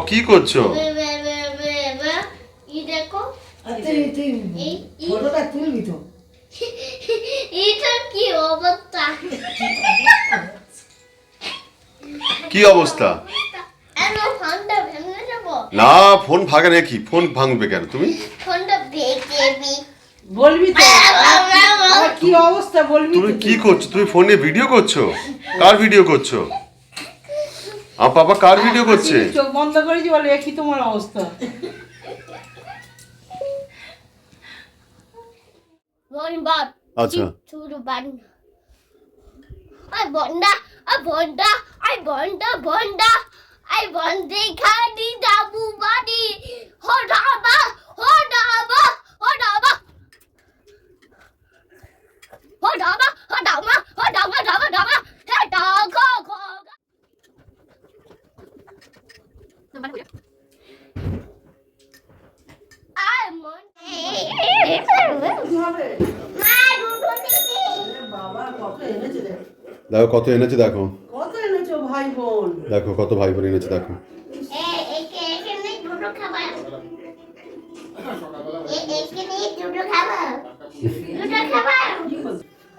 কি করছো? এই দেখো ফটোটা তুলবি তো। এটা কি অবস্থা? কি অবস্থা? এলো ফোনটা ভেঙে যাবো। না, ফোন ভাঙে নাকি? ফোন ভাঙবে কেন তুমি? ফোনটা ভেঙে বলবি তো আমার কি অবস্থা বলবি তুমি তো কি করছো? তুমি ফোনে ভিডিও করছো? কার ভিডিও করছো? পাপা কার ভিডিও করছে? চোখ বন্ধ করেছি বলে কি তোমার অবস্থা। বলবাত আচ্ছা। শুরু বান আই বন্ডা আই বন্ডে খাদি দাবু বাড়ি হডাবা হডাবা হডাবা হডাবা হডাবা হডাবা ডাবা ডাবা হে ডাগা গা আই মন মা দুটো দিদি বাবা কত এনেছে দেখ। দেখো কত এনেছে, দেখো কত এনেছো ভাই বোন। দেখো কত ভাই বোন এনেছে, দেখো। এখানে দুটো খাবার এখানে দুটো খাবার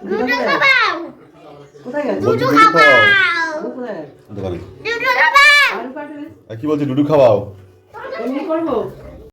দুটো খাবার কোথায় গেছে? বলছি দুটো ডুডু খাবার খাওয়াও কোথায়? দোকানে। দুটো খাবার আলু কাটলে কি বলছি? ডুডু খাওয়াও। এমনি করবো।